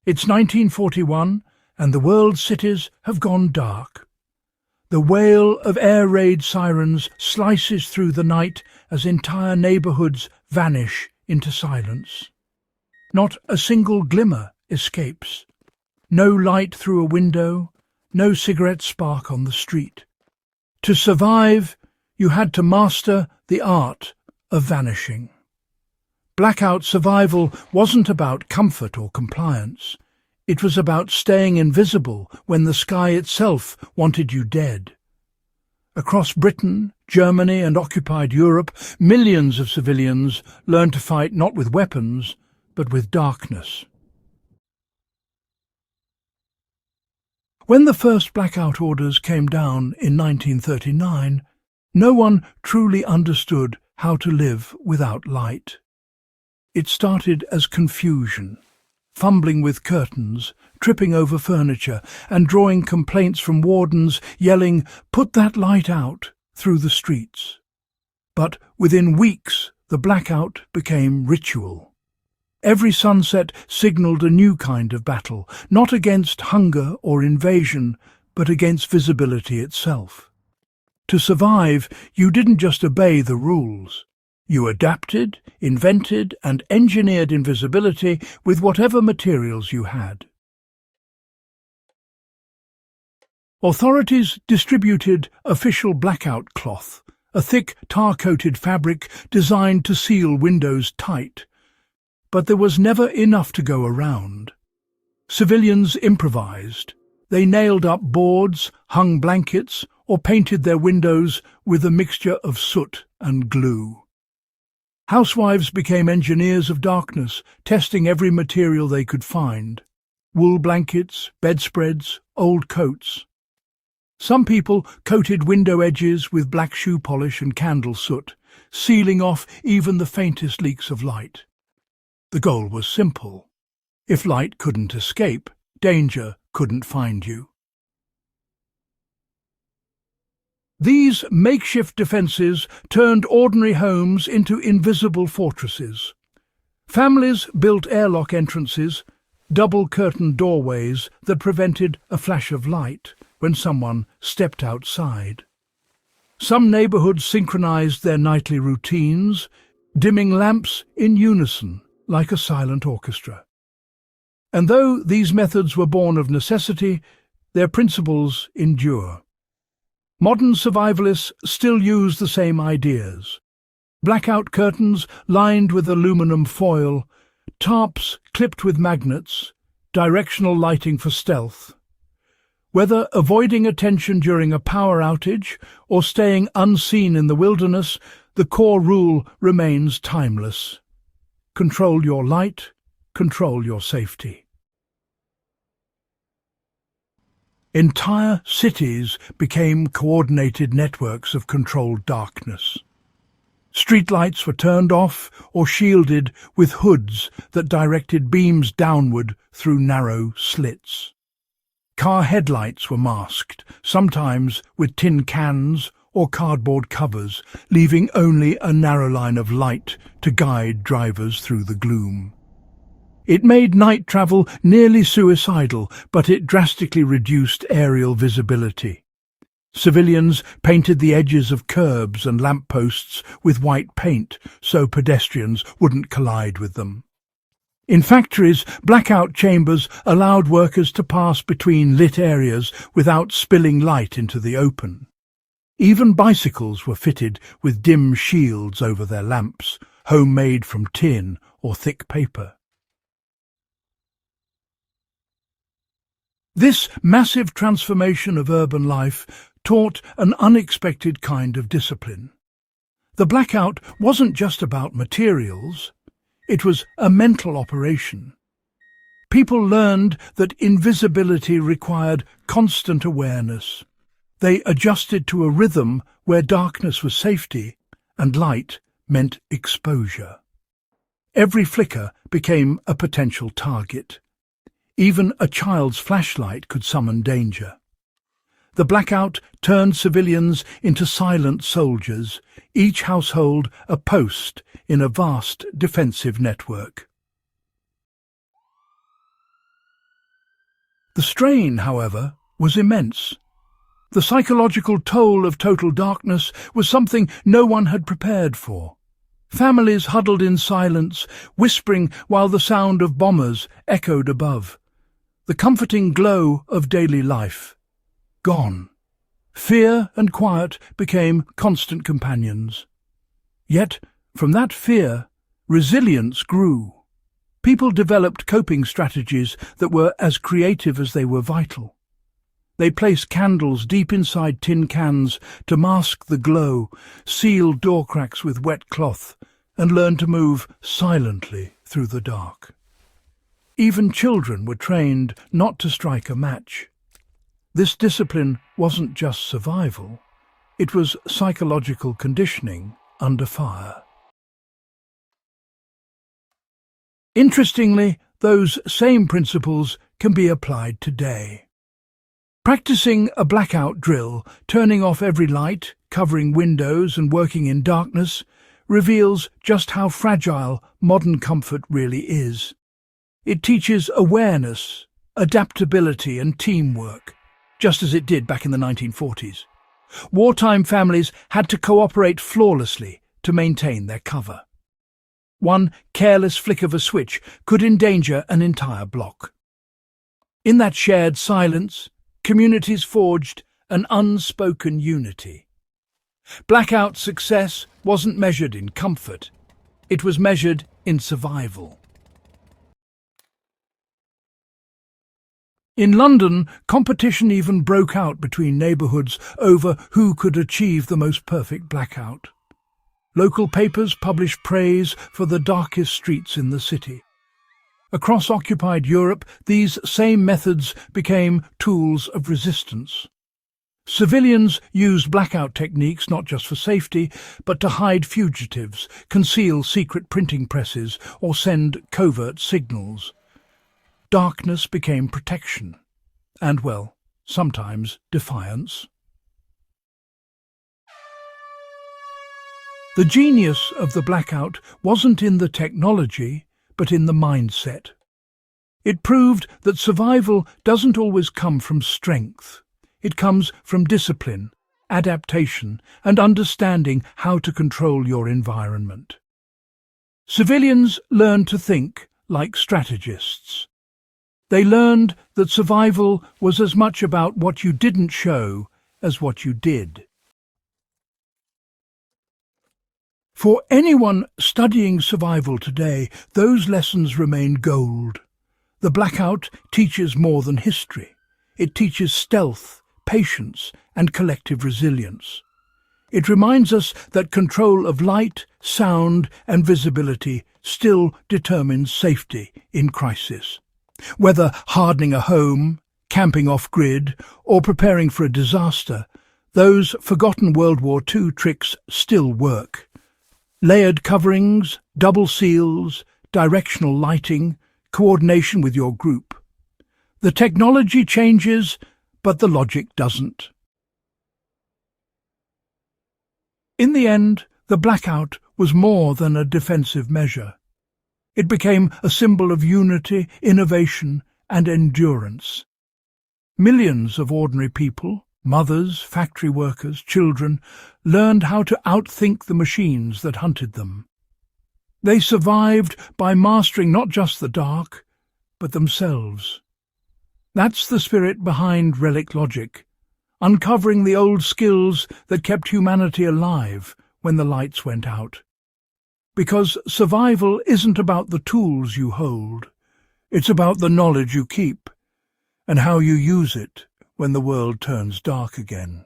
It's 1941, and the world's cities have gone dark. The wail of air raid sirens slices through the night as entire neighborhoods vanish into silence. Not a single glimmer escapes. No light through a window, no cigarette spark on the street. To survive, you had to master the art of vanishing. Blackout survival wasn't about comfort or compliance. It was about staying invisible when the sky itself wanted you dead. Across Britain, Germany and occupied Europe, millions of civilians learned to fight not with weapons, but with darkness. When the first blackout orders came down in 1939, no one truly understood how to live without light. It started as confusion, fumbling with curtains, tripping over furniture, and drawing complaints from wardens yelling, "Put that light out," through the streets. But within weeks, the blackout became ritual. Every sunset signalled a new kind of battle, not against hunger or invasion, but against visibility itself. To survive, you didn't just obey the rules. You adapted, invented, and engineered invisibility with whatever materials you had. Authorities distributed official blackout cloth, a thick tar-coated fabric designed to seal windows tight. But there was never enough to go around. Civilians improvised. They nailed up boards, hung blankets, or painted their windows with a mixture of soot and glue. Housewives became engineers of darkness, testing every material they could find. Wool blankets, bedspreads, old coats. Some people coated window edges with black shoe polish and candle soot, sealing off even the faintest leaks of light. The goal was simple. If light couldn't escape, danger couldn't find you. These makeshift defences turned ordinary homes into invisible fortresses. Families built airlock entrances, double-curtained doorways that prevented a flash of light when someone stepped outside. Some neighbourhoods synchronised their nightly routines, dimming lamps in unison like a silent orchestra. And though these methods were born of necessity, their principles endure. Modern survivalists still use the same ideas. Blackout curtains lined with aluminum foil, tarps clipped with magnets, directional lighting for stealth. Whether avoiding attention during a power outage or staying unseen in the wilderness, the core rule remains timeless. Control your light, control your safety. Entire cities became coordinated networks of controlled darkness. Streetlights were turned off or shielded with hoods that directed beams downward through narrow slits. Car headlights were masked, sometimes with tin cans or cardboard covers, leaving only a narrow line of light to guide drivers through the gloom. It made night travel nearly suicidal, but it drastically reduced aerial visibility. Civilians painted the edges of curbs and lampposts with white paint so pedestrians wouldn't collide with them. In factories, blackout chambers allowed workers to pass between lit areas without spilling light into the open. Even bicycles were fitted with dim shields over their lamps, homemade from tin or thick paper. This massive transformation of urban life taught an unexpected kind of discipline. The blackout wasn't just about materials, it was a mental operation. People learned that invisibility required constant awareness. They adjusted to a rhythm where darkness was safety and light meant exposure. Every flicker became a potential target. Even a child's flashlight could summon danger. The blackout turned civilians into silent soldiers, each household a post in a vast defensive network. The strain, however, was immense. The psychological toll of total darkness was something no one had prepared for. Families huddled in silence, whispering while the sound of bombers echoed above. The comforting glow of daily life gone. Fear and quiet became constant companions. Yet, from that fear, resilience grew. People developed coping strategies that were as creative as they were vital. They placed candles deep inside tin cans to mask the glow, sealed door cracks with wet cloth, and learned to move silently through the dark. Even children were trained not to strike a match. This discipline wasn't just survival, it was psychological conditioning under fire. Interestingly, those same principles can be applied today. Practicing a blackout drill, turning off every light, covering windows and working in darkness, reveals just how fragile modern comfort really is. It teaches awareness, adaptability and teamwork, just as it did back in the 1940s. Wartime families had to cooperate flawlessly to maintain their cover. One careless flick of a switch could endanger an entire block. In that shared silence, communities forged an unspoken unity. Blackout success wasn't measured in comfort, it was measured in survival. In London, competition even broke out between neighbourhoods over who could achieve the most perfect blackout. Local papers published praise for the darkest streets in the city. Across occupied Europe, these same methods became tools of resistance. Civilians used blackout techniques not just for safety, but to hide fugitives, conceal secret printing presses, or send covert signals. Darkness became protection, and, well, sometimes defiance. The genius of the blackout wasn't in the technology, but in the mindset. It proved that survival doesn't always come from strength. It comes from discipline, adaptation, and understanding how to control your environment. Civilians learned to think like strategists. They learned that survival was as much about what you didn't show as what you did. For anyone studying survival today, those lessons remain gold. The blackout teaches more than history. It teaches stealth, patience, and collective resilience. It reminds us that control of light, sound, and visibility still determines safety in crisis. Whether hardening a home, camping off-grid, or preparing for a disaster, those forgotten World War II tricks still work. Layered coverings, double seals, directional lighting, coordination with your group. The technology changes, but the logic doesn't. In the end, the blackout was more than a defensive measure. It became a symbol of unity, innovation, and endurance. Millions of ordinary people, mothers, factory workers, children, learned how to outthink the machines that hunted them. They survived by mastering not just the dark, but themselves. That's the spirit behind Relic Logic, uncovering the old skills that kept humanity alive when the lights went out. Because survival isn't about the tools you hold, it's about the knowledge you keep, and how you use it when the world turns dark again.